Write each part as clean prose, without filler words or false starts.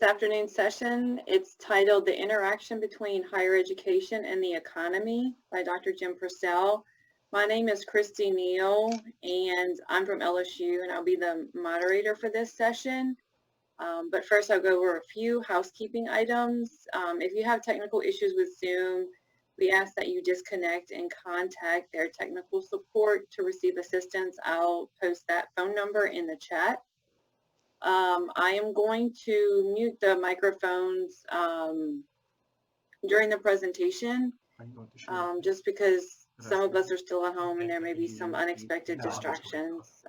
This afternoon's session, it's titled The Interaction Between Higher Education and the Economy by Dr. Jim Purcell. My name is Christy Neal, and I'm from LSU, and I'll be the moderator for this session. But first, I'll go over a few housekeeping items. If you have technical issues with Zoom, we ask that you disconnect and contact their technical support to receive assistance. I'll post that phone number in the chat. I am going to mute the microphones during the presentation, just because some of us are still at home and there may be some unexpected distractions.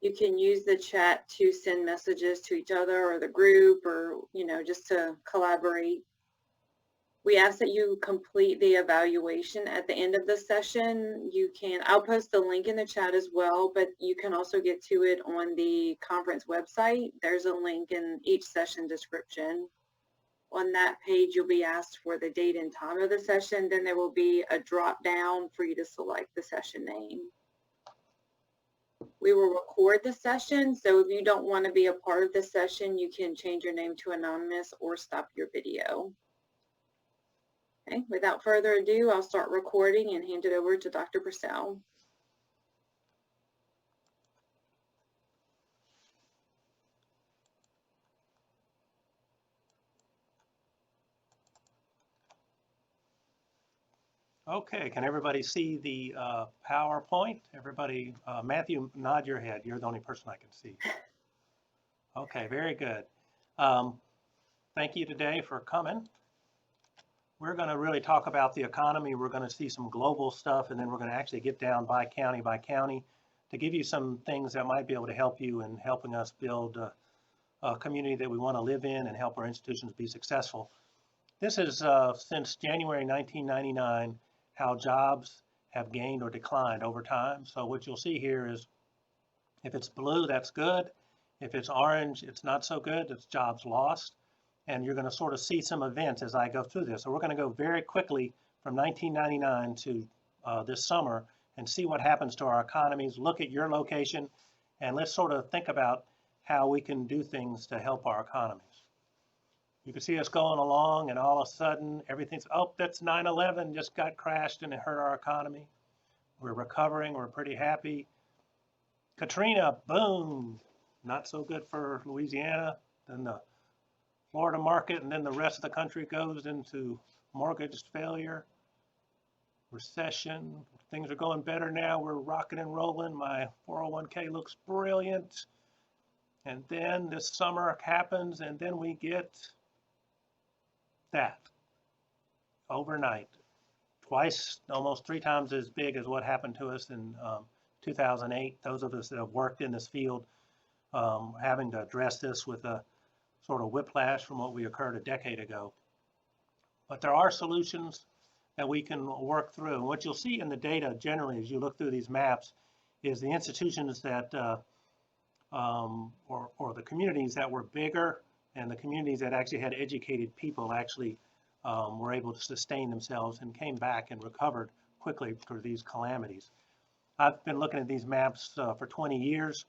You can use the chat to send messages to each other or the group, or just to collaborate. We ask that you complete the evaluation at the end of the session. I'll post the link in the chat as well, but you can also get to it on the conference website. There's a link in each session description. On that page, you'll be asked for the date and time of the session. Then there will be a drop down for you to select the session name. We will record the session, so if you don't want to be a part of the session, you can change your name to anonymous or stop your video. Okay, without further ado, I'll start recording and hand it over to Dr. Purcell. Okay, can everybody see the PowerPoint? Everybody, Matthew, nod your head. You're the only person I can see. Okay, very good. Thank you today for coming. We're going to really talk about the economy. We're going to see some global stuff, and then we're going to actually get down by county to give you some things that might be able to help you in helping us build a community that we want to live in and help our institutions be successful. This is since January 1999, how jobs have gained or declined over time. So what you'll see here is if it's blue, that's good. If it's orange, it's not so good. It's jobs lost. And you're going to sort of see some events as I go through this. So we're going to go very quickly from 1999 to this summer and see what happens to our economies, look at your location, and let's sort of think about how we can do things to help our economies. You can see us going along, and all of a sudden everything's, oh, that's 9/11 just got crashed and it hurt our economy. We're recovering, we're pretty happy. Katrina, boom, not so good for Louisiana. Then the Florida market, and then the rest of the country goes into mortgage failure, recession. Things are going better now. We're rocking and rolling. My 401k looks brilliant. And then this summer happens, and then we get that overnight. Twice, almost 3 times as big as what happened to us in 2008. Those of us that have worked in this field having to address this with a sort of whiplash from what we occurred a decade ago. But there are solutions that we can work through. And what you'll see in the data generally as you look through these maps is the institutions that, or the communities that were bigger and the communities that actually had educated people actually were able to sustain themselves and came back and recovered quickly through these calamities. I've been looking at these maps for 20 years.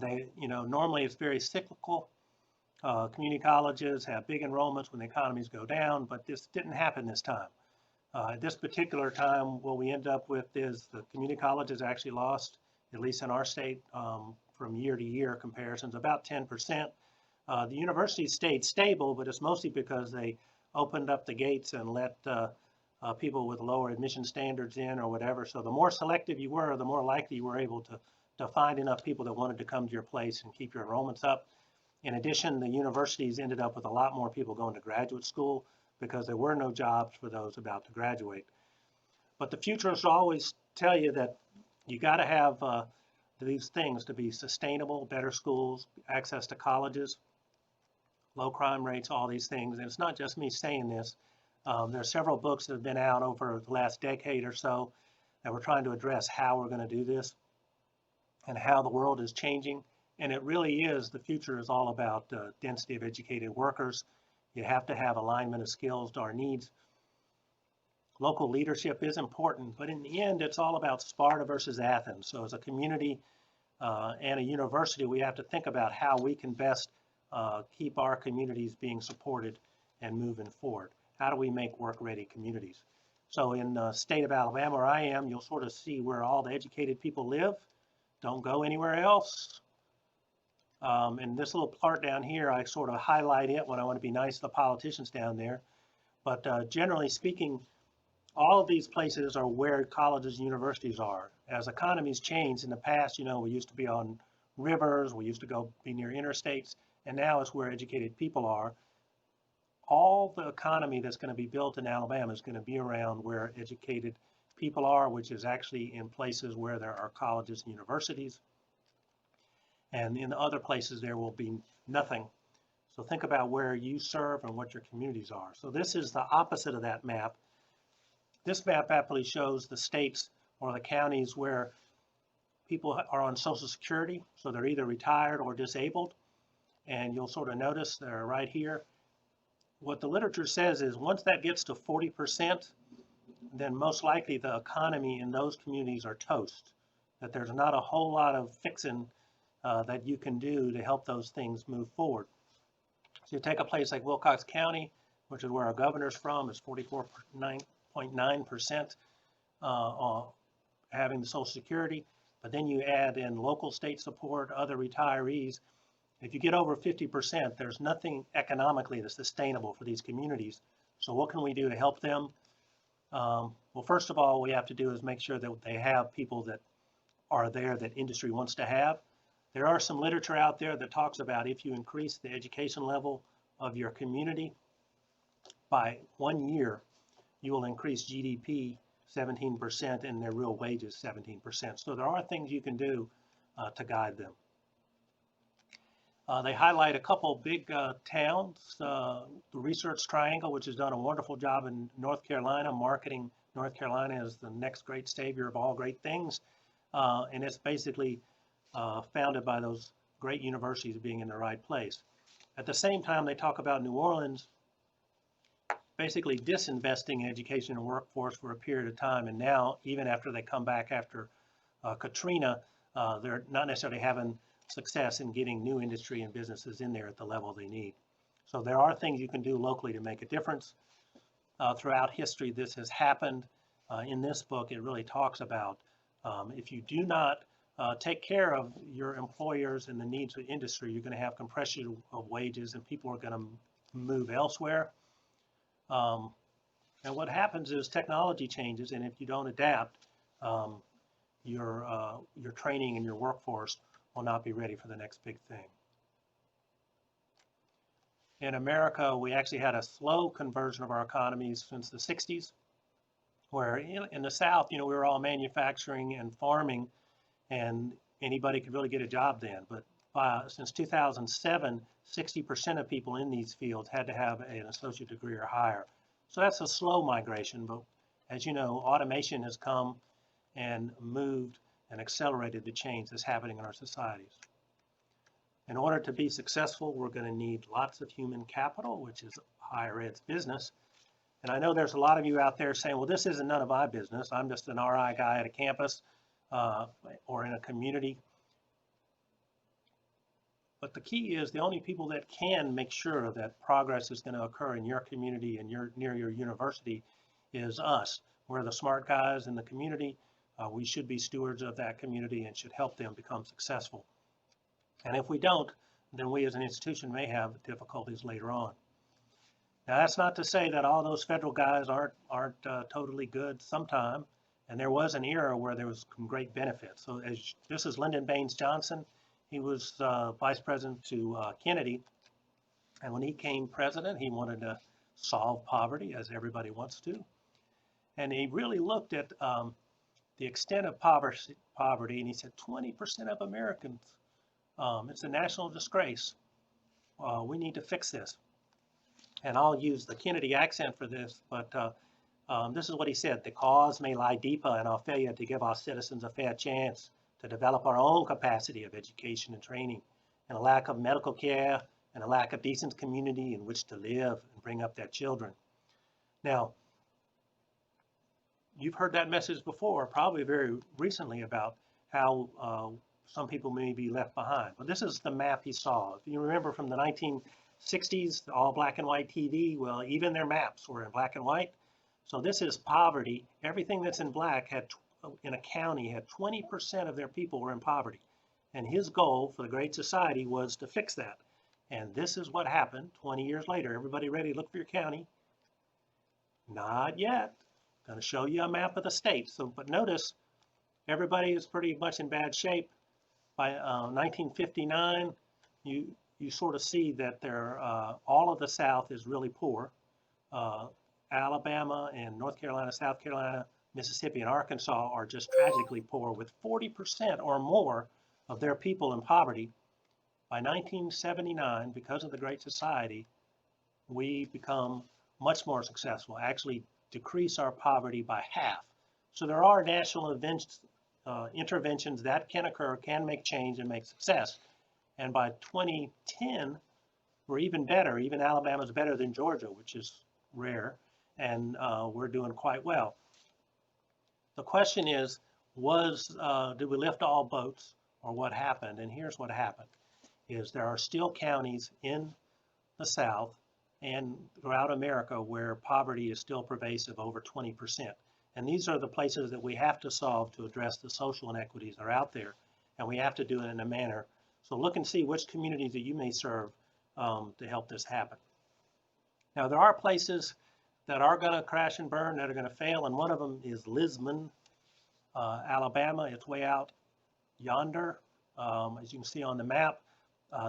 They, normally it's very cyclical. Community colleges have big enrollments when the economies go down, but this didn't happen this time. At this particular time, what we end up with is the community colleges actually lost, at least in our state, from year to year comparisons, about 10%. The universities stayed stable, but it's mostly because they opened up the gates and let people with lower admission standards in or whatever. So the more selective you were, the more likely you were able to find enough people that wanted to come to your place and keep your enrollments up. In addition, the universities ended up with a lot more people going to graduate school because there were no jobs for those about to graduate. But the futurists always tell you that you got to have these things to be sustainable: better schools, access to colleges, low crime rates, all these things. And it's not just me saying this. There are several books that have been out over the last decade or so that we're trying to address how we're going to do this and how the world is changing. And it really is, the future is all about density of educated workers. You have to have alignment of skills to our needs. Local leadership is important, but in the end, it's all about Sparta versus Athens. So as a community and a university, we have to think about how we can best keep our communities being supported and moving forward? How do we make work-ready communities? So in the state of Alabama, where I am, you'll sort of see where all the educated people live. Don't go anywhere else. And this little part down here, I sort of highlight it when I want to be nice to the politicians down there. But generally speaking, all of these places are where colleges and universities are. As economies change, in the past, we used to be on rivers, we used to go be near interstates, and now it's where educated people are. All the economy that's going to be built in Alabama is going to be around where educated people are, which is actually in places where there are colleges and universities. And in other places, there will be nothing. So think about where you serve and what your communities are. So this is the opposite of that map. This map actually shows the states or the counties where people are on Social Security. So they're either retired or disabled. And you'll sort of notice they're right here. What the literature says is once that gets to 40%, then most likely the economy in those communities are toast. That there's not a whole lot of fixing that you can do to help those things move forward. So you take a place like Wilcox County, which is where our governor's from, is 44.9% having the Social Security, but then you add in local state support, other retirees. If you get over 50%, there's nothing economically that's sustainable for these communities. So what can we do to help them? Well, first of all, we have to do is make sure that they have people that are there that industry wants to have. There are some literature out there that talks about if you increase the education level of your community by 1 year, you will increase GDP 17% and their real wages 17%. So there are things you can do to guide them. They highlight a couple big towns, the Research Triangle, which has done a wonderful job in North Carolina, marketing North Carolina as the next great savior of all great things. And it's basically founded by those great universities being in the right place. At the same time, they talk about New Orleans basically disinvesting in education and workforce for a period of time. And now, even after they come back after Katrina, they're not necessarily having success in getting new industry and businesses in there at the level they need. So there are things you can do locally to make a difference. Throughout history, this has happened. In this book, it really talks about if you do not take care of your employers and the needs of industry, you're going to have compression of wages and people are going to move elsewhere. And what happens is technology changes, and if you don't adapt, your training and your workforce will not be ready for the next big thing. In America, we actually had a slow conversion of our economies since the 60s, where in the South, we were all manufacturing and farming, and anybody could really get a job then. But since 2007, 60% of people in these fields had to have an associate degree or higher. So that's a slow migration, but as you know, automation has come and moved and accelerated the change that's happening in our societies. In order to be successful, we're going to need lots of human capital, which is higher ed's business. And I know there's a lot of you out there saying, well, this isn't none of my business. I'm just an RI guy at a campus or in a community. But the key is the only people that can make sure that progress is going to occur in your community and near your university is us. We're the smart guys in the community. We should be stewards of that community and should help them become successful. And if we don't, then we as an institution may have difficulties later on. Now, that's not to say that all those federal guys aren't totally good sometime. And there was an era where there was some great benefits. So this is Lyndon Baines Johnson. He was vice president to Kennedy. And when he came president, he wanted to solve poverty, as everybody wants to. And he really looked at the extent of poverty, and he said 20% of Americans, it's a national disgrace. We need to fix this. And I'll use the Kennedy accent for this, but this is what he said: the cause may lie deeper in our failure to give our citizens a fair chance to develop our own capacity of education and training, and a lack of medical care, and a lack of decent community in which to live and bring up their children. Now, you've heard that message before, probably very recently, about how some people may be left behind. But this is the map he saw. If you remember from the 1960s, all black and white TV, well, even their maps were in black and white. So this is poverty. Everything that's in black had, in a county, had 20% of their people were in poverty. And his goal for the Great Society was to fix that. And this is what happened 20 years later. Everybody ready to look for your county? Not yet. Going to show you a map of the state. So, but notice, everybody is pretty much in bad shape. By 1959, you sort of see that all of the South is really poor. Alabama and North Carolina, South Carolina, Mississippi, and Arkansas are just tragically poor, with 40% or more of their people in poverty. By 1979, because of the Great Society, we become much more successful, actually decrease our poverty by half. So there are national events, interventions that can occur, can make change and make success. And by 2010, we're even better. Even Alabama's better than Georgia, which is rare, and we're doing quite well. The question is, did we lift all boats, or what happened? And here's what happened, is there are still counties in the South and throughout America where poverty is still pervasive, over 20%. And these are the places that we have to solve to address the social inequities that are out there. And we have to do it in a manner. So look and see which communities that you may serve to help this happen. Now, there are places that are going to crash and burn, that are going to fail. And one of them is Lisbon, Alabama. It's way out yonder. As you can see on the map,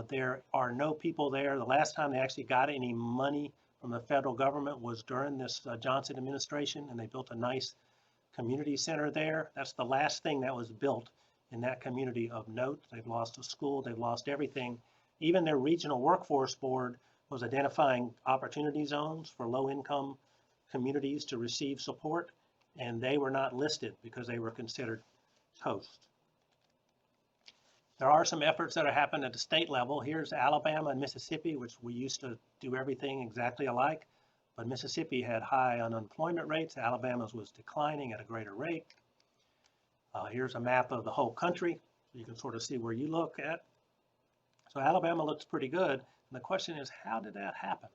there are no people there. The last time they actually got any money from the federal government was during this Johnson administration, and they built a nice community center there. That's the last thing that was built in that community of note. They've lost a school, they've lost everything. Even their regional workforce board was identifying opportunity zones for low-income communities to receive support, and they were not listed because they were considered toast. There are some efforts that are happening at the state level. Here's Alabama and Mississippi, which we used to do everything exactly alike, but Mississippi had high unemployment rates. Alabama's was declining at a greater rate. Here's a map of the whole country, so you can sort of see where you look at. So Alabama looks pretty good, and the question is, how did that happen?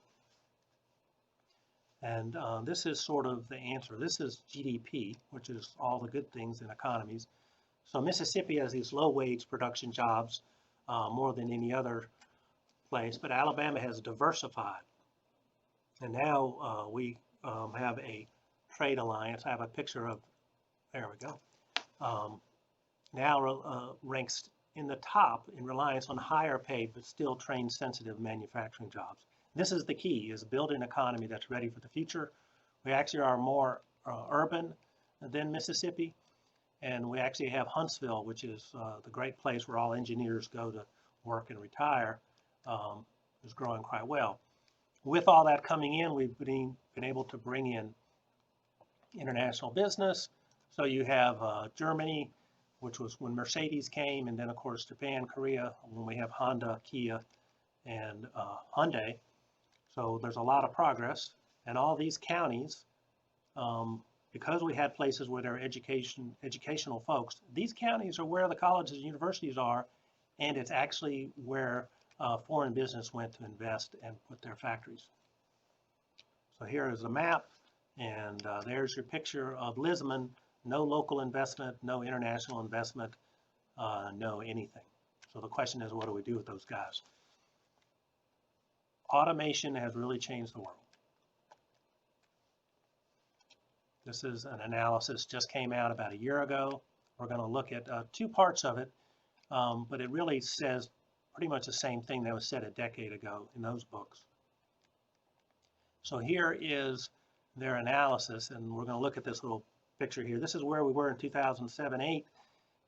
And this is sort of the answer. This is GDP, which is all the good things in economies. So Mississippi has these low-wage production jobs more than any other place, but Alabama has diversified. And now we have a trade alliance. I have a picture of, there we go. Now ranks in the top in reliance on higher paid but still train-sensitive manufacturing jobs. This is the key, is building an economy that's ready for the future. We actually are more urban than Mississippi. And we actually have Huntsville, which is the great place where all engineers go to work and retire, is growing quite well. With all that coming in, we've been able to bring in international business. So you have Germany, which was when Mercedes came, and then of course Japan, Korea, when we have Honda, Kia, and Hyundai. So there's a lot of progress. And all these counties, because we had places where there are educational folks, these counties are where the colleges and universities are, and it's actually where foreign business went to invest and put their factories. So here is a map, and there's your picture of Lisbon. No local investment, no international investment, no anything. So the question is, what do we do with those guys? Automation has really changed the world. This is an analysis just came out about a year ago. We're going to look at two parts of it, but it really says pretty much the same thing that was said a decade ago in those books. So here is their analysis, and we're going to look at this little picture here. This is where we were in 2007-8,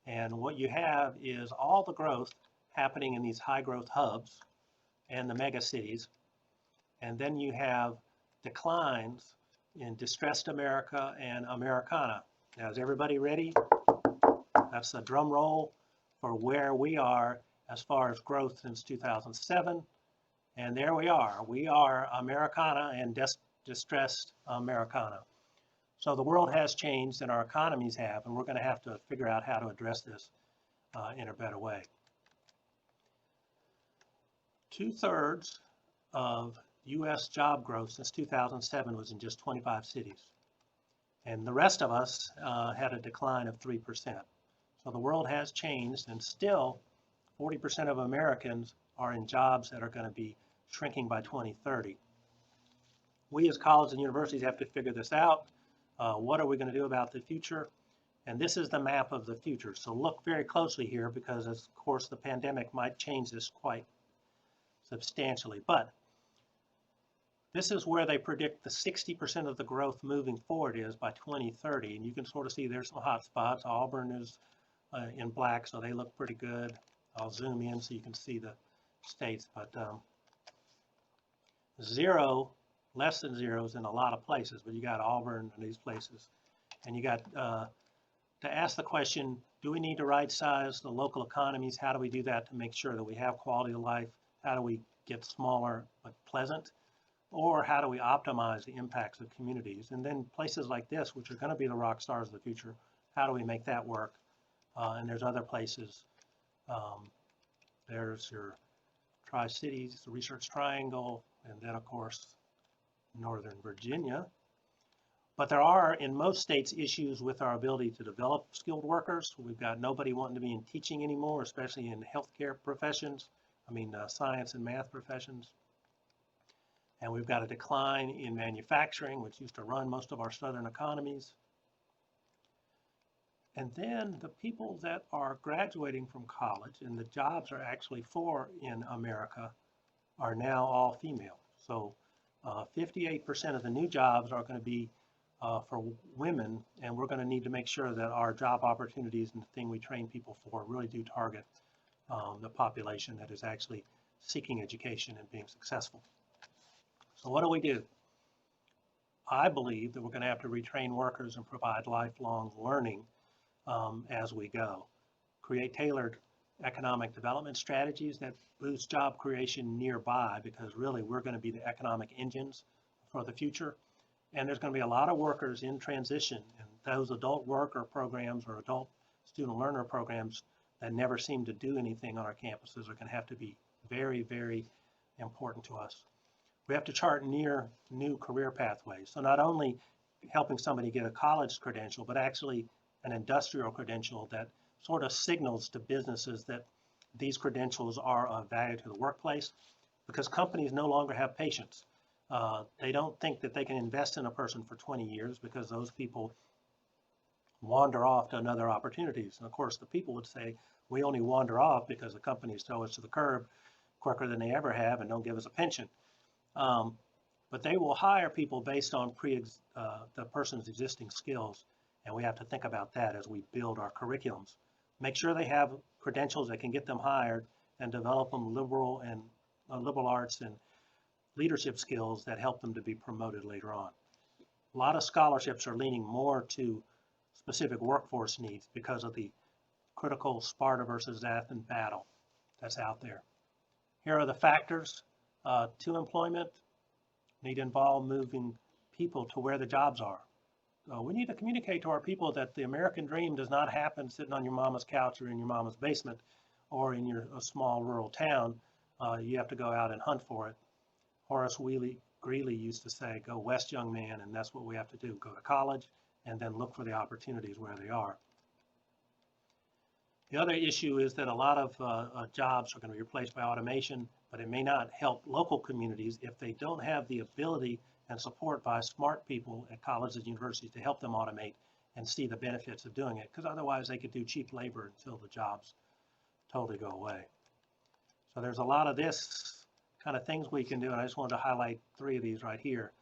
and what you have is all the growth happening in these high growth hubs and the mega cities, and then you have declines in distressed America and Americana. Now, is everybody ready? That's a drum roll for where we are as far as growth since 2007. And there we are. We are Americana and distressed Americana. So the world has changed and our economies have, and we're going to have to figure out how to address this. in a better way. 2/3 of U.S. job growth since 2007 was in just 25 cities. And the rest of us had a decline of 3%. So the world has changed, and still 40% of Americans are in jobs that are going to be shrinking by 2030. We as colleges and universities have to figure this out. What are we going to do about the future? And this is the map of the future. So look very closely here, because of course the pandemic might change this quite substantially. But this is where they predict the 60% of the growth moving forward is by 2030. And you can sort of see there's some hot spots. Auburn is in black, so they look pretty good. I'll zoom in so you can see the states. But zero, less than zeros in a lot of places, but you got Auburn and these places. And you got to ask the question, do we need to right size the local economies? How do we do that to make sure that we have quality of life? How do we get smaller but pleasant? Or how do we optimize the impacts of communities? And then places like this, which are going to be the rock stars of the future, how do we make that work? And there's other places. There's your Tri-Cities, the Research Triangle, and then of course Northern Virginia. But there are, in most states, issues with our ability to develop skilled workers. We've got nobody wanting to be in teaching anymore, especially in healthcare professions, science and math professions. And we've got a decline in manufacturing, which used to run most of our southern economies. And then the people that are graduating from college, and the jobs are actually for in America, are now all female. So 58% of the new jobs are going to be for women, and we're going to need to make sure that our job opportunities and the thing we train people for really do target the population that is actually seeking education and being successful. So what do we do? I believe that we're going to have to retrain workers and provide lifelong learning as we go. Create tailored economic development strategies that boost job creation nearby, because really we're going to be the economic engines for the future. And there's going to be a lot of workers in transition, and those adult worker programs or adult student learner programs that never seem to do anything on our campuses are going to have to be very, very important to us. We have to chart new career pathways. So not only helping somebody get a college credential, but actually an industrial credential that sort of signals to businesses that these credentials are of value to the workplace, because companies no longer have patience. They don't think that they can invest in a person for 20 years because those people wander off to other opportunities. And of course, the people would say, we only wander off because the companies throw us to the curb quicker than they ever have and don't give us a pension. But they will hire people based on the person's existing skills, and we have to think about that as we build our curriculums. Make sure they have credentials that can get them hired, and develop them liberal arts and leadership skills that help them to be promoted later on. A lot of scholarships are leaning more to specific workforce needs because of the critical Sparta versus Athens battle that's out there. Here are the factors to employment. Need to involve moving people to where the jobs are. We need to communicate to our people that the American dream does not happen sitting on your mama's couch or in your mama's basement or in a small rural town. You have to go out and hunt for it. Horace Greeley used to say, go west, young man, and that's what we have to do. Go to college and then look for the opportunities where they are. The other issue is that a lot of jobs are going to be replaced by automation, but it may not help local communities if they don't have the ability and support by smart people at colleges and universities to help them automate and see the benefits of doing it, because otherwise they could do cheap labor until the jobs totally go away. So there's a lot of this kind of things we can do, and I just wanted to highlight 3 of these right here.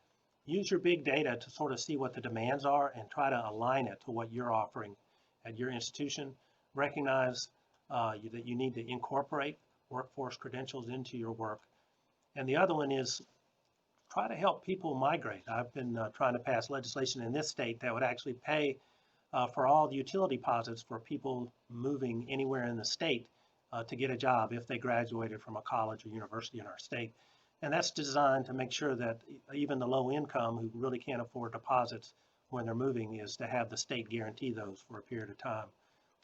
Use your big data to sort of see what the demands are and try to align it to what you're offering at your institution. Recognize that you need to incorporate workforce credentials into your work. And the other one is try to help people migrate. I've been trying to pass legislation in this state that would actually pay for all the utility deposits for people moving anywhere in the state to get a job if they graduated from a college or university in our state. And that's designed to make sure that even the low income who really can't afford deposits when they're moving is to have the state guarantee those for a period of time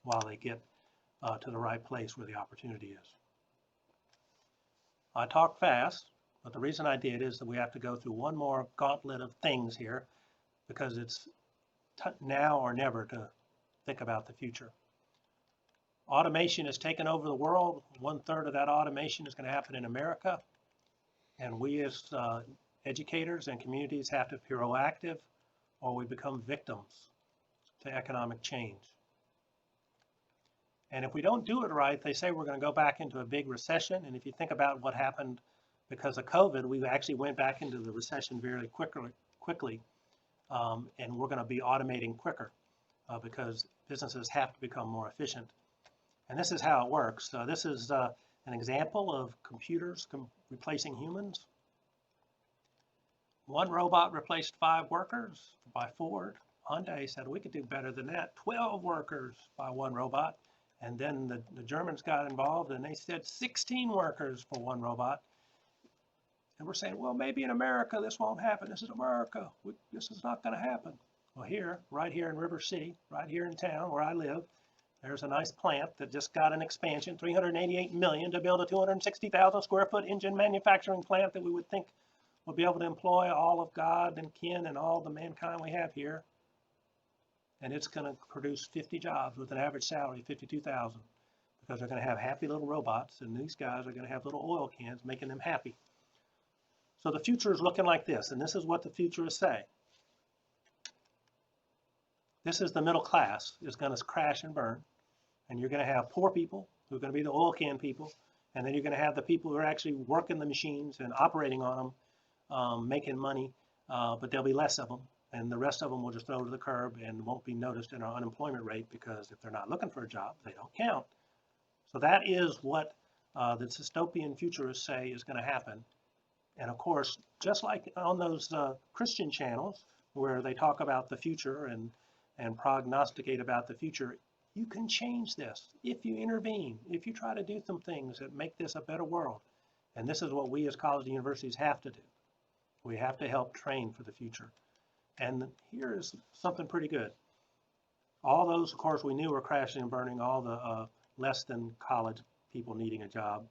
while they get to the right place where the opportunity is. I talk fast, but the reason I did is that we have to go through one more gauntlet of things here because it's now or never to think about the future. Automation has taken over the world. 1/3 of that automation is going to happen in America. And we as educators and communities have to be proactive or we become victims to economic change. And if we don't do it right, they say we're going to go back into a big recession. And if you think about what happened because of COVID, we actually went back into the recession very quickly. And we're going to be automating quicker because businesses have to become more efficient. And this is how it works. This is an example of computers replacing humans. One robot replaced 5 workers by Ford. Hyundai said we could do better than that. 12 workers by one robot. And then the Germans got involved and they said 16 workers for one robot. And we're saying, well, maybe in America this won't happen. This is America. This is not going to happen. Well, here, right here in River City, right here in town where I live, there's a nice plant that just got an expansion, $388 million to build a 260,000 square foot engine manufacturing plant that we would think would be able to employ all of God and kin and all the mankind we have here. And it's going to produce 50 jobs with an average salary of $52,000 because they're going to have happy little robots, and these guys are going to have little oil cans making them happy. So the future is looking like this, and this is what the futurists say. This is the middle class is going to crash and burn, and you're going to have poor people who are going to be the oil can people, and then you're going to have the people who are actually working the machines and operating on them, making money, but there'll be less of them, and the rest of them will just throw to the curb and won't be noticed in our unemployment rate because if they're not looking for a job, they don't count. So that is what the dystopian futurists say is going to happen. And of course, just like on those Christian channels where they talk about the future and prognosticate about the future, you can change this if you intervene, if you try to do some things that make this a better world. And this is what we as colleges and universities have to do. We have to help train for the future. And here is something pretty good. All those, of course, we knew were crashing and burning, all the less than college people needing a job.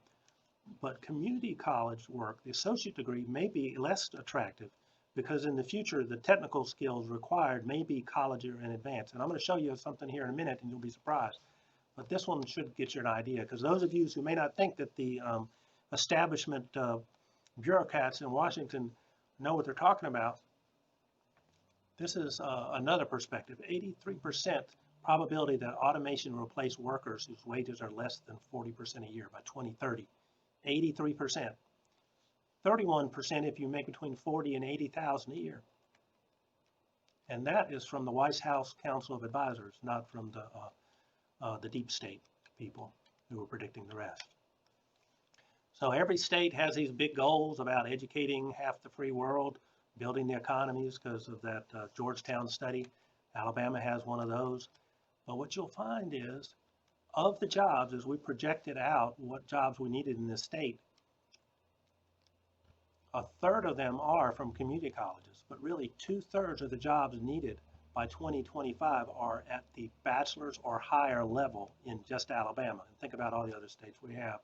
But community college work, the associate degree, may be less attractive because in the future, the technical skills required may be college or in advance. And I'm going to show you something here in a minute and you'll be surprised. But this one should get you an idea, because those of you who may not think that the establishment bureaucrats in Washington know what they're talking about, this is another perspective. 83% probability that automation will replace workers whose wages are less than 40% a year by 2030. 83%. 31% if you make between 40 and 80,000 a year. And that is from the White House Council of Advisors, not from the deep state people who are predicting the rest. So every state has these big goals about educating half the free world, building the economies because of that Georgetown study. Alabama has one of those. But what you'll find is, of the jobs, as we projected out what jobs we needed in this state, 1/3 of them are from community colleges, but really 2/3 of the jobs needed by 2025 are at the bachelor's or higher level in just Alabama. And think about all the other states we have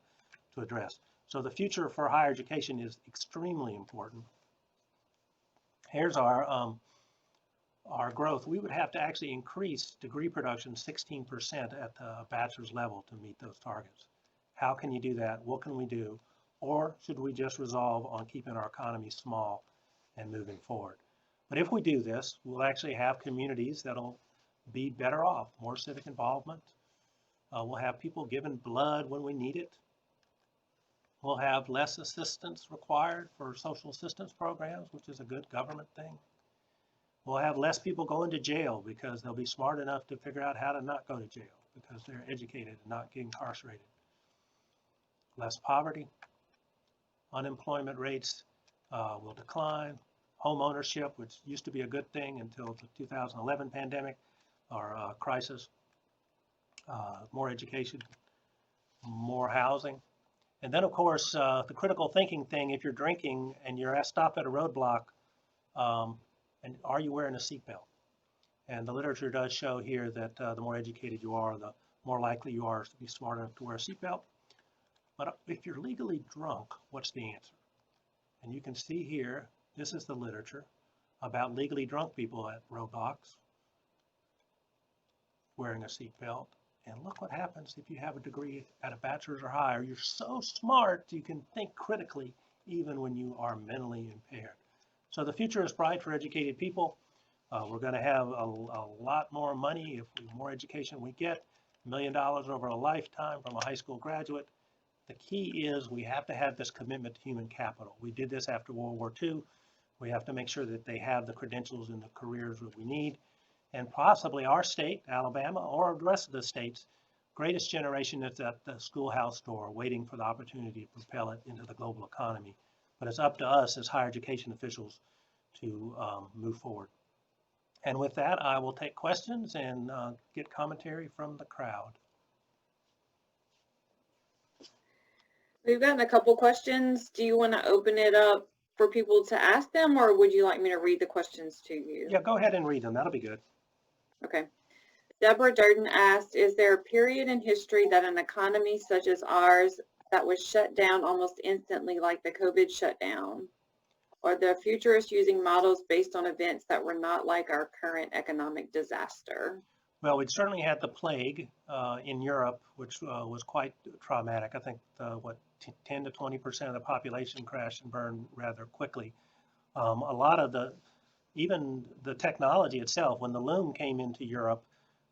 to address. So the future for higher education is extremely important. Here's our growth. We would have to actually increase degree production 16% at the bachelor's level to meet those targets. How can you do that? What can we do? Or should we just resolve on keeping our economy small and moving forward? But if we do this, we'll actually have communities that'll be better off, more civic involvement. We'll have people giving blood when we need it. We'll have less assistance required for social assistance programs, which is a good government thing. We'll have less people going to jail because they'll be smart enough to figure out how to not go to jail because they're educated and not get incarcerated. Less poverty. Unemployment rates will decline. Home ownership, which used to be a good thing until the 2011 pandemic or crisis. More education, more housing. And then, of course, the critical thinking thing, if you're drinking and you're stopped at a roadblock, and are you wearing a seatbelt? And the literature does show here that the more educated you are, the more likely you are to be smart enough to wear a seatbelt. But if you're legally drunk, what's the answer? And you can see here, this is the literature about legally drunk people at roadblocks wearing a seatbelt. And look what happens if you have a degree at a bachelor's or higher. You're so smart you can think critically even when you are mentally impaired. So the future is bright for educated people. We're going to have a lot more money if the more education we get, $1 million over a lifetime from a high school graduate. The key is we have to have this commitment to human capital. We did this after World War II. We have to make sure that they have the credentials and the careers that we need. And possibly our state, Alabama, or the rest of the states, greatest generation is at the schoolhouse door waiting for the opportunity to propel it into the global economy. But it's up to us as higher education officials to move forward. And with that, I will take questions and get commentary from the crowd. We've gotten a couple questions. Do you want to open it up for people to ask them, or would you like me to read the questions to you? Yeah, go ahead and read them. That'll be good. Okay. Deborah Durden asked, is there a period in history that an economy such as ours that was shut down almost instantly, like the COVID shutdown? Or the futurists using models based on events that were not like our current economic disaster? Well, we certainly had the plague in Europe, which was quite traumatic. I think 10 to 20% of the population crashed and burned rather quickly. A lot of even the technology itself, when the loom came into Europe,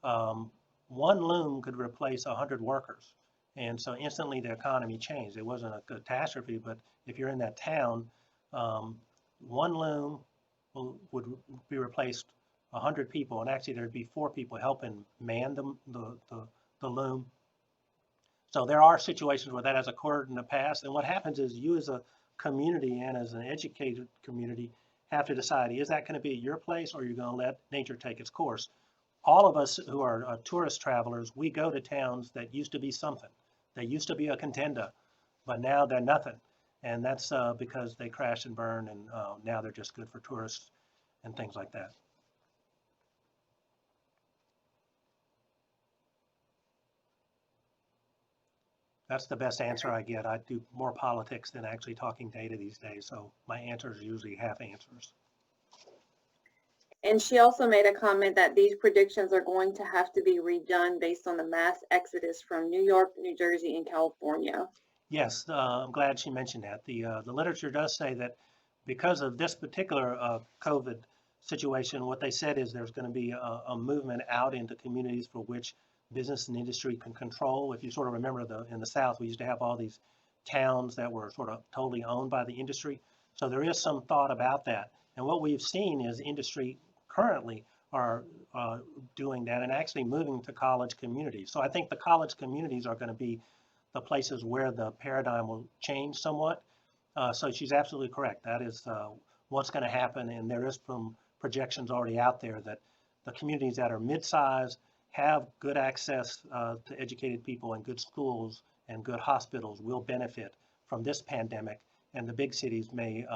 one loom could replace 100 workers. And so instantly the economy changed. It wasn't a catastrophe, but if you're in that town, one loom would be replaced 100 people, and actually there'd be 4 people helping man the loom. So there are situations where that has occurred in the past, and what happens is you as a community and as an educated community have to decide, is that going to be your place, or are you going to let nature take its course? All of us who are tourist travelers, we go to towns that used to be something. They used to be a contender, but now they're nothing. And that's because they crashed and burned, and now they're just good for tourists and things like that. That's the best answer I get. I do more politics than actually talking data these days, so my answers are usually half answers. And she also made a comment that these predictions are going to have to be redone based on the mass exodus from New York, New Jersey, and California. Yes, I'm glad she mentioned that. The literature does say that because of this particular COVID situation, what they said is there's going to be a movement out into communities for which business and industry can control. If you sort of remember in the South, we used to have all these towns that were sort of totally owned by the industry. So there is some thought about that. And what we've seen is industry currently are doing that and actually moving to college communities. So I think the college communities are going to be the places where the paradigm will change somewhat. So she's absolutely correct. That is what's going to happen. And there is some projections already out there that the communities that are mid-size, have good access to educated people and good schools and good hospitals will benefit from this pandemic. And the big cities may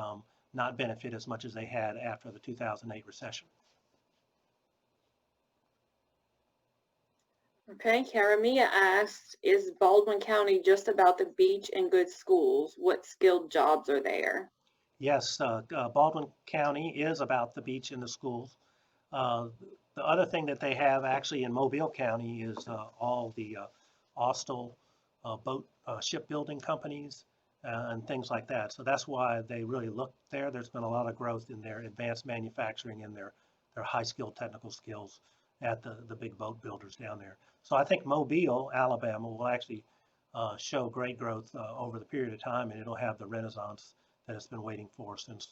not benefit as much as they had after the 2008 recession. Okay, Karamia asked, is Baldwin County just about the beach and good schools? What skilled jobs are there? Yes, Baldwin County is about the beach and the schools. The other thing that they have actually in Mobile County is all the Austell boat shipbuilding companies and things like that. So that's why they really look there. There's been a lot of growth in their advanced manufacturing and their high-skilled technical skills at the big boat builders down there. So I think Mobile, Alabama, will actually show great growth over the period of time, and it'll have the renaissance that it's been waiting for since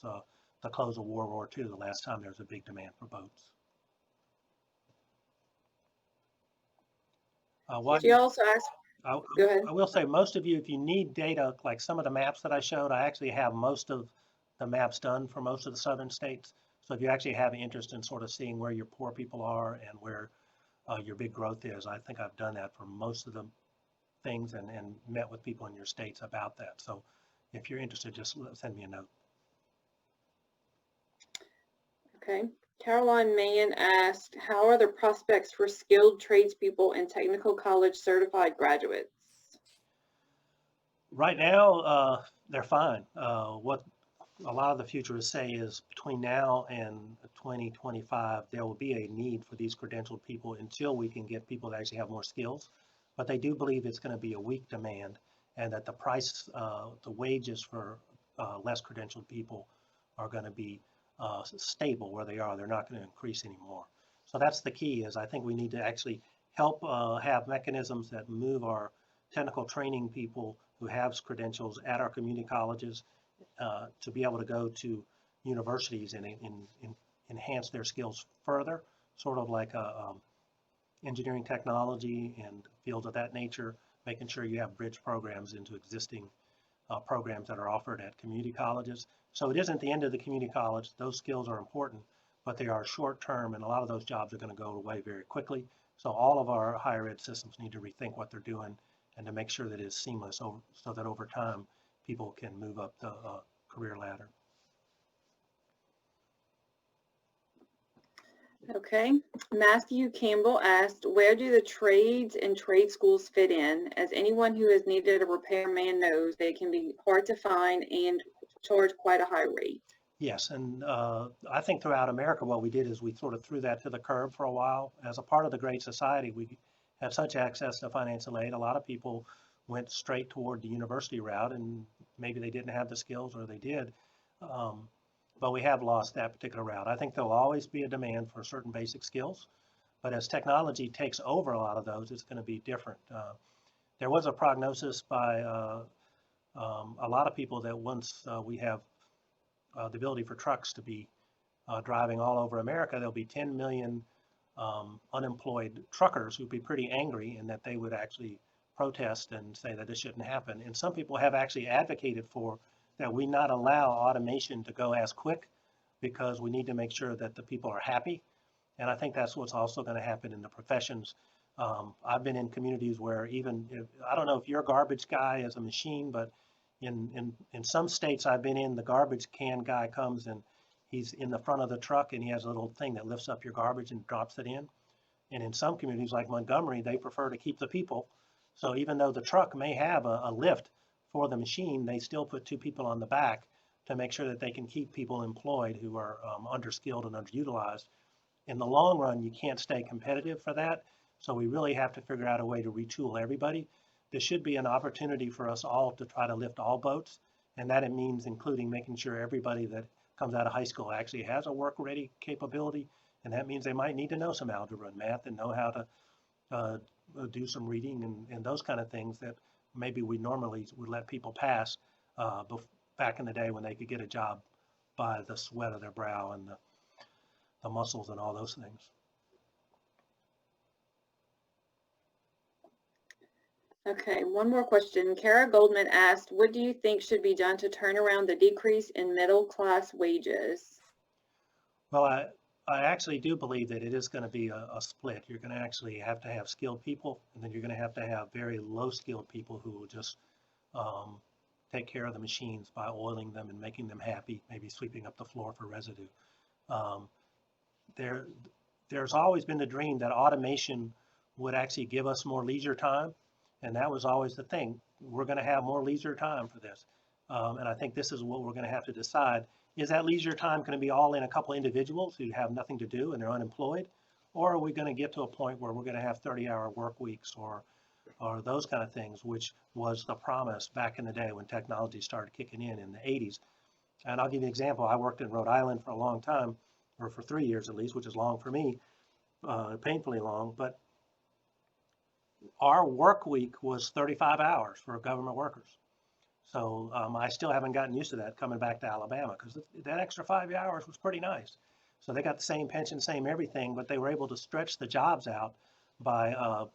the close of World War II, the last time there was a big demand for boats. She also asked, go ahead. I will say, most of you, if you need data, like some of the maps that I showed, I actually have most of the maps done for most of the southern states. So if you actually have an interest in sort of seeing where your poor people are and where your big growth is, I think I've done that for most of the things and met with people in your states about that. So if you're interested, just send me a note. Okay. Caroline Mann asked, how are the prospects for skilled tradespeople and technical college certified graduates? Right now, they're fine. What a lot of the futurists say is between now and 2025, there will be a need for these credentialed people until we can get people that actually have more skills. But they do believe it's going to be a weak demand, and that the price, the wages for less credentialed people are going to be stable where they are. They're not going to increase anymore. So that's the key. Is I think we need to actually help have mechanisms that move our technical training people who have credentials at our community colleges to be able to go to universities and enhance their skills further, sort of like engineering technology and fields of that nature, making sure you have bridge programs into existing programs that are offered at community colleges. So it isn't the end of the community college. Those skills are important, but they are short term, and a lot of those jobs are going to go away very quickly. So all of our higher ed systems need to rethink what they're doing and to make sure that it's seamless so that over time people can move up the career ladder. Okay. Matthew Campbell asked, where do the trades and trade schools fit in? As anyone who has needed a repairman knows, they can be hard to find and charge quite a high rate. Yes, and I think throughout America what we did is we sort of threw that to the curb for a while. As a part of the Great Society, we had such access to financial aid. A lot of people went straight toward the university route, and maybe they didn't have the skills, or they did. But we have lost that particular route. I think there'll always be a demand for certain basic skills, but as technology takes over a lot of those, it's going to be different. There was a prognosis by a lot of people that once we have the ability for trucks to be driving all over America, there'll be 10 million unemployed truckers who'd be pretty angry, and that they would actually protest and say that this shouldn't happen. And some people have actually advocated for that we not allow automation to go as quick, because we need to make sure that the people are happy. And I think that's what's also going to happen in the professions. I've been in communities where even if, I don't know if your garbage guy is a machine, but in some states I've been in, the garbage can guy comes and he's in the front of the truck and he has a little thing that lifts up your garbage and drops it in. And in some communities like Montgomery, they prefer to keep the people. So even though the truck may have a lift for the machine, they still put two people on the back to make sure that they can keep people employed who are underskilled and underutilized. In the long run, you can't stay competitive for that. So we really have to figure out a way to retool everybody. There should be an opportunity for us all to try to lift all boats. And that it means including making sure everybody that comes out of high school actually has a work-ready capability. And that means they might need to know some algebra and math and know how to do some reading and those kind of things that maybe we normally would let people pass back in the day when they could get a job by the sweat of their brow and the muscles and all those things. Okay, one more question. Kara Goldman asked, what do you think should be done to turn around the decrease in middle class wages? Well, I actually do believe that it is going to be a split. You're going to actually have to have skilled people, and then you're going to have very low skilled people who will just take care of the machines by oiling them and making them happy, maybe sweeping up the floor for residue. There's always been the dream that automation would actually give us more leisure time, and that was always the thing. We're going to have more leisure time for this, and I think this is what we're going to have to decide. Is that leisure time going to be all in a couple individuals who have nothing to do and they're unemployed? Or are we going to get to a point where we're going to have 30-hour work weeks or those kind of things, which was the promise back in the day when technology started kicking in the 80s. And I'll give you an example. I worked in Rhode Island for a long time, or for 3 years at least, which is long for me, painfully long. But our work week was 35 hours for government workers. So I still haven't gotten used to that coming back to Alabama, because that extra 5 hours was pretty nice. So they got the same pension, same everything, but they were able to stretch the jobs out by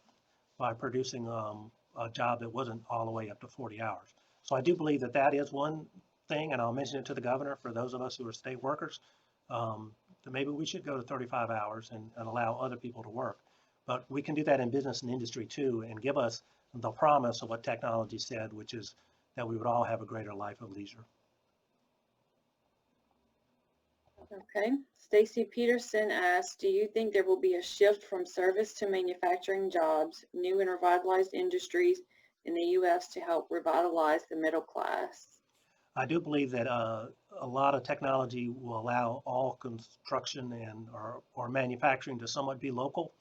producing a job that wasn't all the way up to 40 hours. So I do believe that that is one thing, and I'll mention it to the governor for those of us who are state workers, that maybe we should go to 35 hours and allow other people to work. But we can do that in business and industry too, and give us the promise of what technology said, which is that we would all have a greater life of leisure. Okay. Stacy Peterson asked, do you think there will be a shift from service to manufacturing jobs, new and revitalized industries in the U.S. to help revitalize the middle class? I do believe that a lot of technology will allow all construction and or manufacturing to somewhat be local.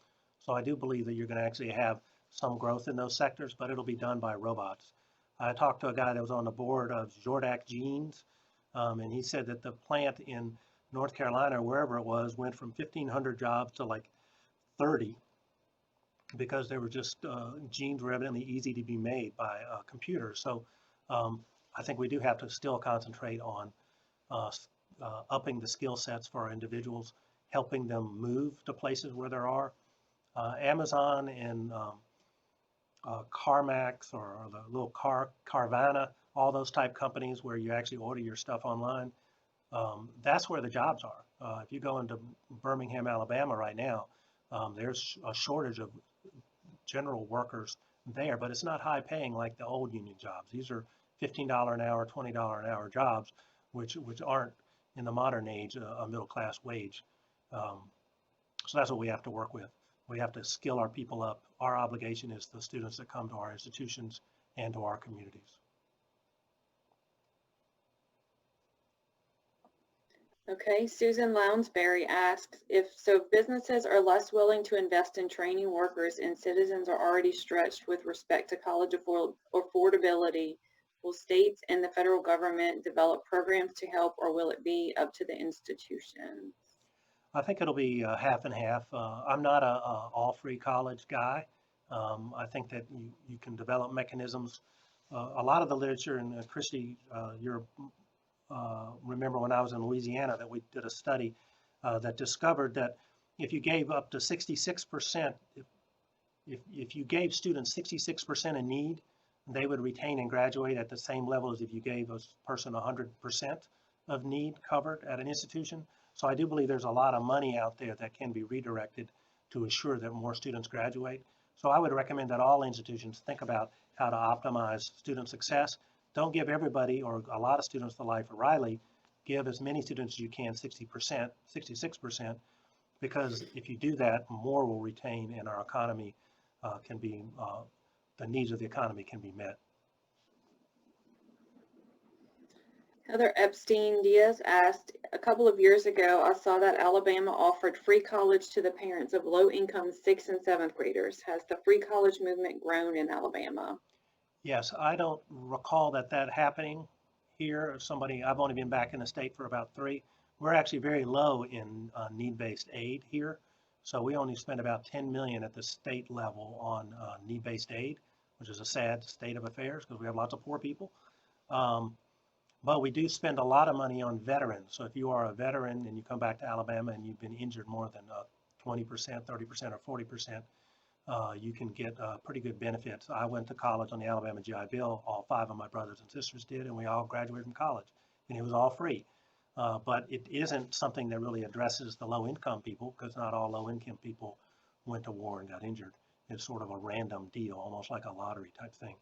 So I do believe that you're going to actually have some growth in those sectors, but it'll be done by robots. I talked to a guy that was on the board of Jordak Jeans, and he said that the plant in North Carolina, or wherever it was, went from 1,500 jobs to like 30 because they were just jeans were evidently easy to be made by computers. So um, I think we do have to still concentrate on uh, upping the skill sets for our individuals, helping them move to places where there are. Amazon and CarMax or the little Carvana, all those type companies where you actually order your stuff online, that's where the jobs are. If you go into Birmingham, Alabama right now, there's a shortage of general workers there, but it's not high paying like the old union jobs. These are $15 an hour, $20 an hour jobs, which aren't in the modern age a middle class wage. Um, so that's what we have to work with. We have to skill our people up. Our obligation is the students that come to our institutions and to our communities. Okay, Susan Lounsbury asks, if businesses are less willing to invest in training workers and citizens are already stretched with respect to college affordability, will states and the federal government develop programs to help, or will it be up to the institutions? I think it'll be half and half. I'm not a all free college guy. I think that you can develop mechanisms. A lot of the literature, and Christy, you're remember when I was in Louisiana that we did a study that discovered that if you gave up to 66%, if you gave students 66% in need, they would retain and graduate at the same level as if you gave a person 100% of need covered at an institution. So I do believe there's a lot of money out there that can be redirected to assure that more students graduate. So I would recommend that all institutions think about how to optimize student success. Don't give everybody or a lot of students the life of Riley. Give as many students as you can 60%, 66%, because if you do that, more will retain and our economy can be, the needs of the economy can be met. Heather Epstein Diaz asked, a couple of years ago, I saw that Alabama offered free college to the parents of low-income 6th and 7th graders. Has the free college movement grown in Alabama? Yes, I don't recall that happening here. I've only been back in the state for about 3. We're actually very low in need-based aid here. So we only spend about 10 million at the state level on need-based aid, which is a sad state of affairs because we have lots of poor people. But we do spend a lot of money on veterans. So if you are a veteran and you come back to Alabama and you've been injured more than 20%, 30%, or 40%, you can get pretty good benefits. I went to college on the Alabama GI Bill. All 5 of my brothers and sisters did, and we all graduated from college, and it was all free. But it isn't something that really addresses the low-income people, because not all low-income people went to war and got injured. It's sort of a random deal, almost like a lottery type thing.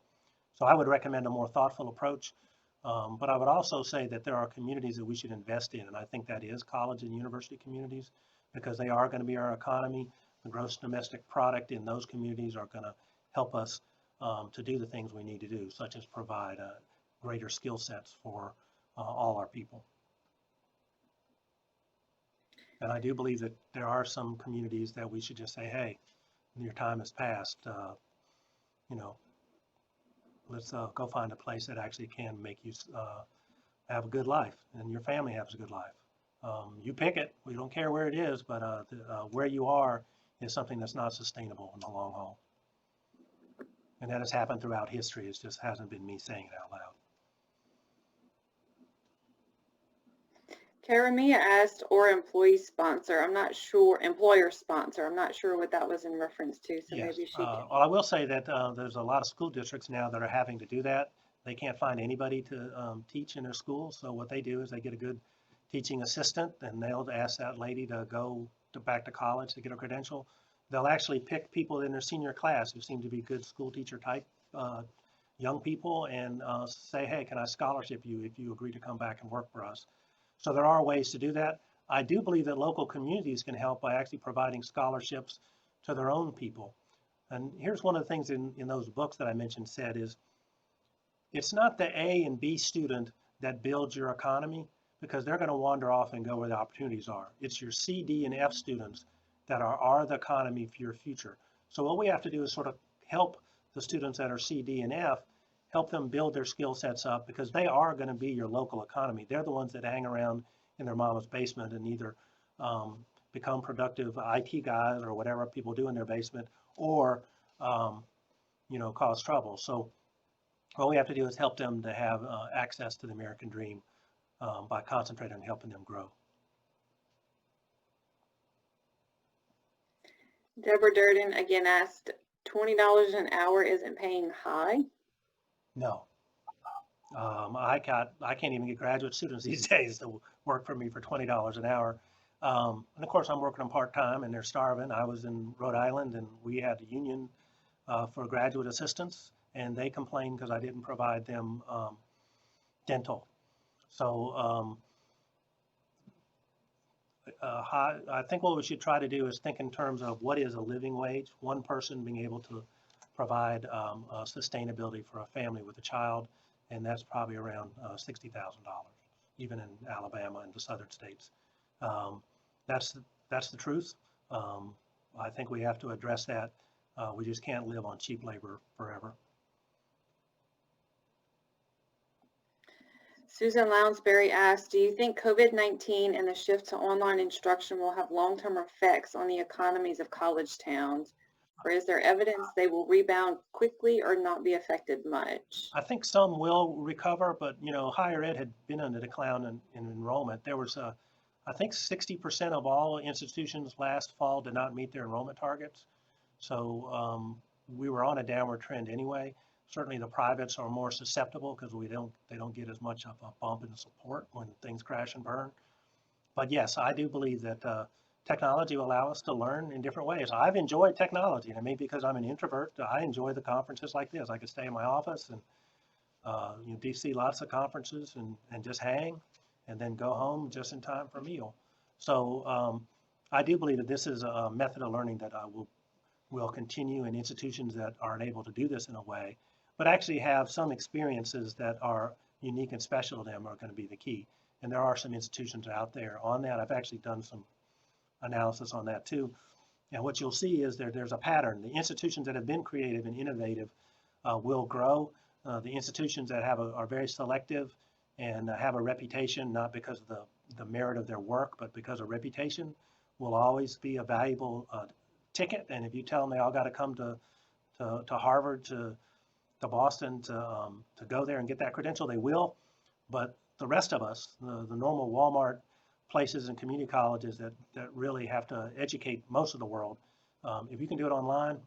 So I would recommend a more thoughtful approach. But I would also say that there are communities that we should invest in, and I think that is college and university communities, because they are going to be our economy. The gross domestic product in those communities are going to help us to do the things we need to do, such as provide greater skill sets for all our people. And I do believe that there are some communities that we should just say, hey, your time has passed. You know, let's go find a place that actually can make you have a good life and your family has a good life. You pick it. We don't care where it is, but where you are is something that's not sustainable in the long haul. And that has happened throughout history. It just hasn't been me saying it out loud. Karamia asked, or employee sponsor. I'm not sure, employer sponsor. I'm not sure what that was in reference to, so Yes. maybe she can. Well, I will say that there's a lot of school districts now that are having to do that. They can't find anybody to teach in their school, so what they do is they get a good teaching assistant, and they'll ask that lady to go back to college to get a credential. They'll actually pick people in their senior class who seem to be good school teacher type young people and say, hey, can I scholarship you if you agree to come back and work for us? So there are ways to do that. I do believe that local communities can help by actually providing scholarships to their own people. And here's one of the things in those books that I mentioned said is, it's not the A and B student that builds your economy, because they're going to wander off and go where the opportunities are. It's your C, D, and F students that are the economy for your future. So what we have to do is sort of help the students that are C, D, and F, help them build their skill sets up, because they are going to be your local economy. They're the ones that hang around in their mama's basement and either become productive IT guys or whatever people do in their basement, or cause trouble. So what we have to do is help them to have access to the American dream by concentrating on helping them grow. Deborah Durden again asked, $20 an hour isn't paying high? No. I can't even get graduate students these days to work for me for $20 an hour. And of course, I'm working them part-time and they're starving. I was in Rhode Island and we had a union for graduate assistants, and they complained because I didn't provide them dental. So I think what we should try to do is think in terms of what is a living wage, one person being able to provide sustainability for a family with a child, and that's probably around $60,000, even in Alabama and the southern states. That's the truth. I think we have to address that. We just can't live on cheap labor forever. Susan Lounsbury asked, do you think COVID-19 and the shift to online instruction will have long-term effects on the economies of college towns? Or is there evidence they will rebound quickly or not be affected much? I think some will recover, but higher ed had been on the decline in enrollment. There was I think 60% of all institutions last fall did not meet their enrollment targets. So we were on a downward trend anyway. Certainly the privates are more susceptible because they don't get as much of a bump in support when things crash and burn. But yes, I do believe that technology will allow us to learn in different ways. I've enjoyed technology, and maybe because I'm an introvert, I enjoy the conferences like this. I could stay in my office and DC lots of conferences and just hang, and then go home just in time for a meal. So I do believe that this is a method of learning that will continue in institutions that aren't able to do this in a way, but actually have some experiences that are unique and special to them are going to be the key. And there are some institutions out there on that. I've actually done some analysis on that too. And what you'll see is there's a pattern. The institutions that have been creative and innovative will grow. The institutions that are very selective and have a reputation, not because of the merit of their work, but because of reputation, will always be a valuable ticket. And if you tell them they all got to come to Harvard, to Boston to go there and get that credential, they will. But the rest of us, the normal Walmart places and community colleges that really have to educate most of the world, if you can do it online,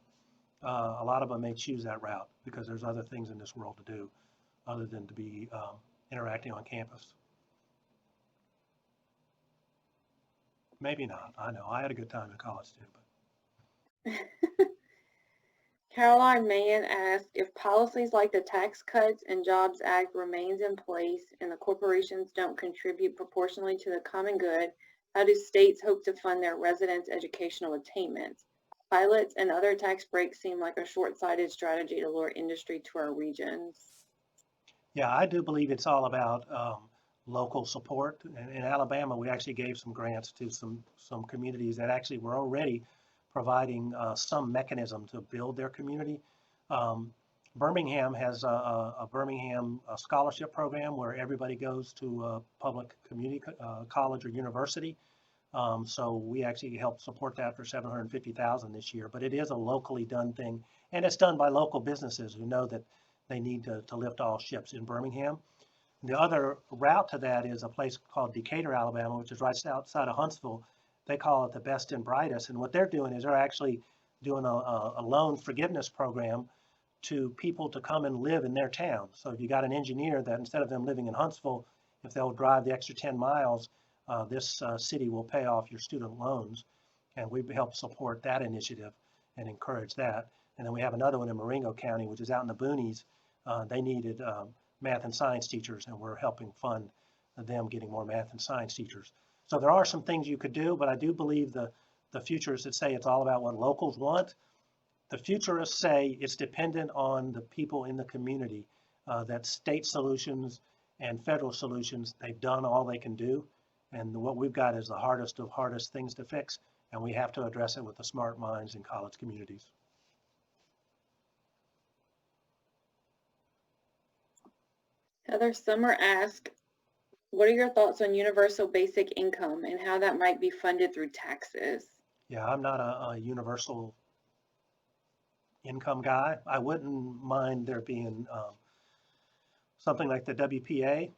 a lot of them may choose that route because there's other things in this world to do other than to be interacting on campus. Maybe not. I know. I had a good time in college too. But Caroline Mann asked, if policies like the Tax Cuts and Jobs Act remains in place and the corporations don't contribute proportionally to the common good, how do states hope to fund their residents' educational attainments? Pilots and other tax breaks seem like a short-sighted strategy to lure industry to our regions. Yeah, I do believe it's all about local support. In Alabama, we actually gave some grants to some communities that actually were already providing some mechanism to build their community. Birmingham has a Birmingham scholarship program where everybody goes to a public community college or university. So we actually helped support that for $750,000 this year, but it is a locally done thing, and it's done by local businesses who know that they need to lift all ships in Birmingham. The other route to that is a place called Decatur, Alabama, which is right outside of Huntsville. They call it the best and brightest. And what they're doing is they're actually doing a loan forgiveness program to people to come and live in their town. So if you got an engineer that instead of them living in Huntsville, if they'll drive the extra 10 miles, this city will pay off your student loans. And we help support that initiative and encourage that. And then we have another one in Marengo County, which is out in the boonies. They needed math and science teachers, and we're helping fund them getting more math and science teachers. So there are some things you could do, but I do believe the futurists that say it's all about what locals want. The futurists say it's dependent on the people in the community, that state solutions and federal solutions, they've done all they can do. And what we've got is the hardest of hardest things to fix, and we have to address it with the smart minds in college communities. Heather Summer asked, what are your thoughts on universal basic income and how that might be funded through taxes? Yeah, I'm not a universal income guy. I wouldn't mind there being something like the WPA,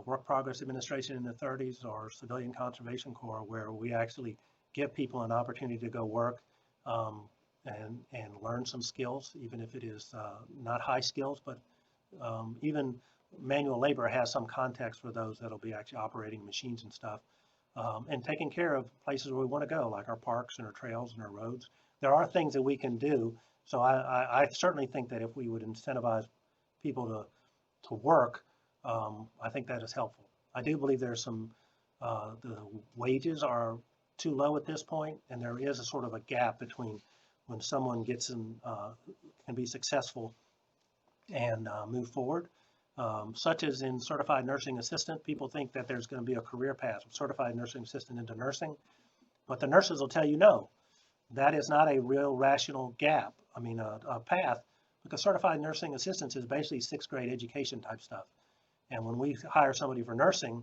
Work Progress Administration in the 30s, or Civilian Conservation Corps, where we actually give people an opportunity to go work and learn some skills, even if it is not high skills, but even manual labor has some context for those that'll be actually operating machines and stuff, and taking care of places where we want to go, like our parks and our trails and our roads. There are things that we can do. So I certainly think that if we would incentivize people to work, I think that is helpful. I do believe there's some, the wages are too low at this point, and there is a sort of a gap between when someone gets in, can be successful and move forward. Such as in certified nursing assistant, people think that there's going to be a career path from certified nursing assistant into nursing, but the nurses will tell you no, that is not a real rational gap. I mean, a path, because certified nursing assistants is basically 6th grade education type stuff. And when we hire somebody for nursing,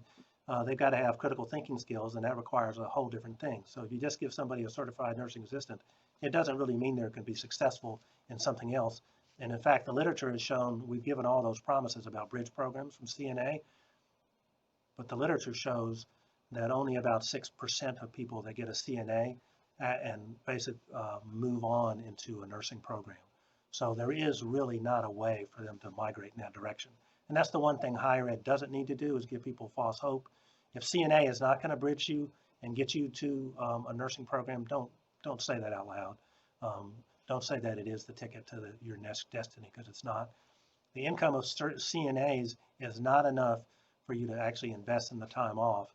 they've got to have critical thinking skills, and that requires a whole different thing. So if you just give somebody a certified nursing assistant, it doesn't really mean they're going to be successful in something else. And in fact, the literature has shown, we've given all those promises about bridge programs from CNA, but the literature shows that only about 6% of people that get a CNA and basically move on into a nursing program. So there is really not a way for them to migrate in that direction. And that's the one thing higher ed doesn't need to do, is give people false hope. If CNA is not going to bridge you and get you to a nursing program, don't say that out loud. Don't say that it is the ticket to your next destiny, because it's not. The income of CNAs is not enough for you to actually invest in the time off,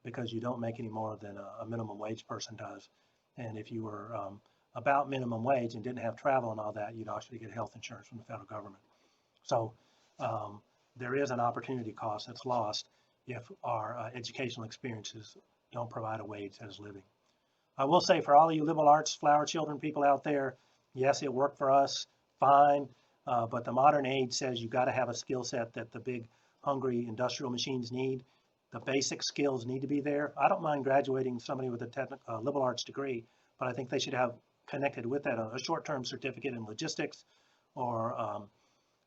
because you don't make any more than a minimum wage person does. And if you were about minimum wage and didn't have travel and all that, you'd actually get health insurance from the federal government. So there is an opportunity cost that's lost if our educational experiences don't provide a wage that is living. I will say, for all of you liberal arts, flower children people out there, yes, it worked for us, fine, but the modern age says you got to have a skill set that the big, hungry industrial machines need. The basic skills need to be there. I don't mind graduating somebody with a liberal arts degree, but I think they should have connected with that a short-term certificate in logistics, or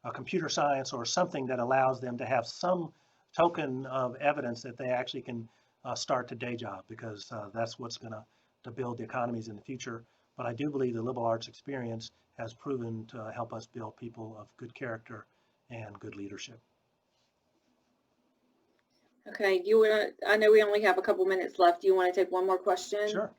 a computer science, or something that allows them to have some token of evidence that they actually can start a day job, because that's what's going to build the economies in the future. But I do believe the liberal arts experience has proven to help us build people of good character and good leadership. Okay, I know we only have a couple minutes left. Do you want to take one more question? Sure.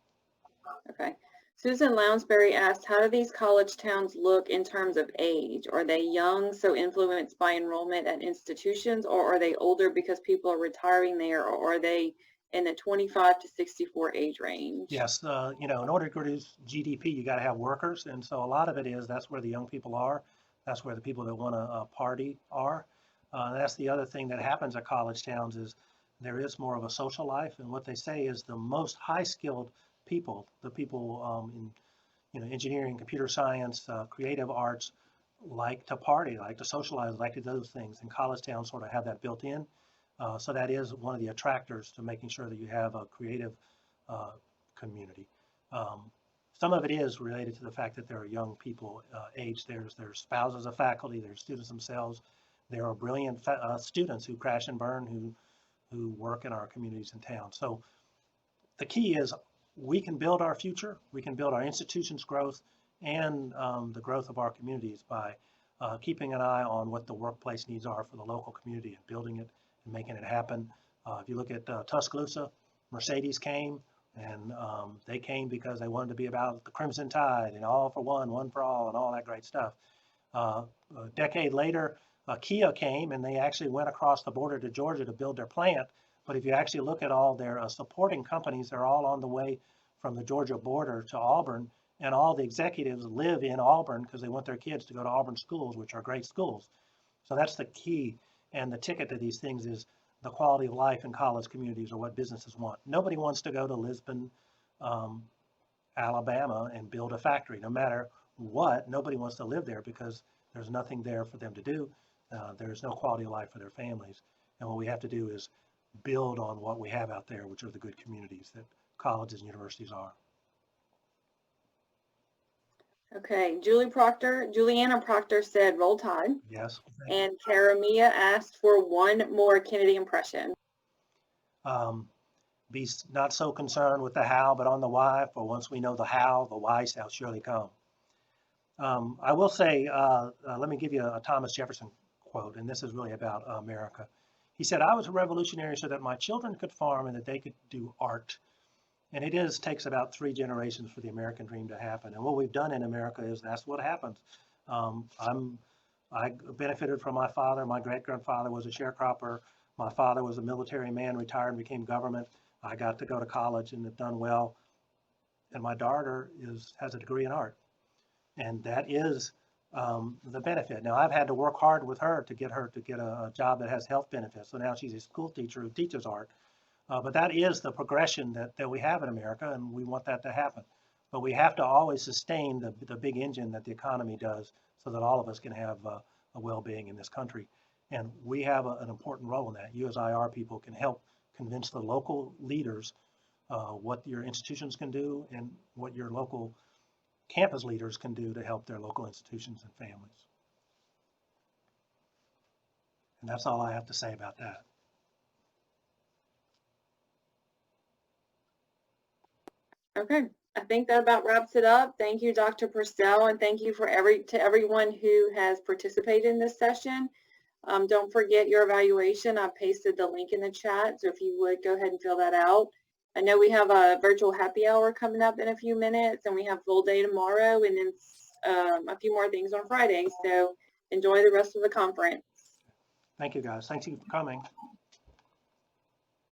Okay. Susan Lounsbury asked, how do these college towns look in terms of age? Are they young, so influenced by enrollment at institutions, or are they older because people are retiring there, or are they in the 25 to 64 age range? Yes, in order to produce GDP, you got to have workers, and so a lot of it is that's where the young people are. That's where the people that want to party are. That's the other thing that happens at college towns, is there is more of a social life, and what they say is the most high-skilled people, the people in engineering, computer science, creative arts, like to party, like to socialize, like to do those things, and college towns sort of have that built in. So that is one of the attractors to making sure that you have a creative community. Some of it is related to the fact that there are young people aged. There's spouses of faculty, there's students themselves. There are brilliant students who crash and burn, who work in our communities and towns. So the key is we can build our future, we can build our institutions' growth and the growth of our communities by keeping an eye on what the workplace needs are for the local community and building it and making it happen. If you look at Tuscaloosa, Mercedes came, and they came because they wanted to be about the Crimson Tide and all for one for all, and all that great stuff. A decade later, Kia came, and they actually went across the border to Georgia to build their plant But if you actually look at all their supporting companies, they're all on the way from the Georgia border to Auburn, and all the executives live in Auburn because they want their kids to go to Auburn schools, which are great schools. So that's the key, and the ticket to these things is the quality of life in college communities, or what businesses want. Nobody wants to go to Lisbon, Alabama and build a factory. No matter what, nobody wants to live there because there's nothing there for them to do. There's no quality of life for their families. And what we have to do is build on what we have out there, which are the good communities that colleges and universities are. Okay, Juliana Proctor said roll tide. Yes. And Karamia asked for one more Kennedy impression. Be not so concerned with the how, but on the why, for once we know the how, the why shall surely come. I will say, let me give you a Thomas Jefferson quote, and this is really about America. He said, "I was a revolutionary so that my children could farm and that they could do art." And it takes about 3 generations for the American dream to happen. And what we've done in America is that's what happens. I benefited from my father. My great-grandfather was a sharecropper. My father was a military man, retired and became government. I got to go to college and have done well. And my daughter has a degree in art. And that is the benefit. Now, I've had to work hard with her to get a job that has health benefits. So now she's a school teacher who teaches art. But that is the progression that we have in America, and we want that to happen. But we have to always sustain the big engine that the economy does so that all of us can have a well-being in this country. And we have an important role in that. You as IR people can help convince the local leaders what your institutions can do and what your local campus leaders can do to help their local institutions and families. And that's all I have to say about that. Okay, I think that about wraps it up. Thank you, Dr. Purcell, and thank you to everyone who has participated in this session. Don't forget your evaluation. I pasted the link in the chat, so if you would go ahead and fill that out. I know we have a virtual happy hour coming up in a few minutes, and we have full day tomorrow, and then a few more things on Friday. So enjoy the rest of the conference. Thank you, guys. Thank you for coming.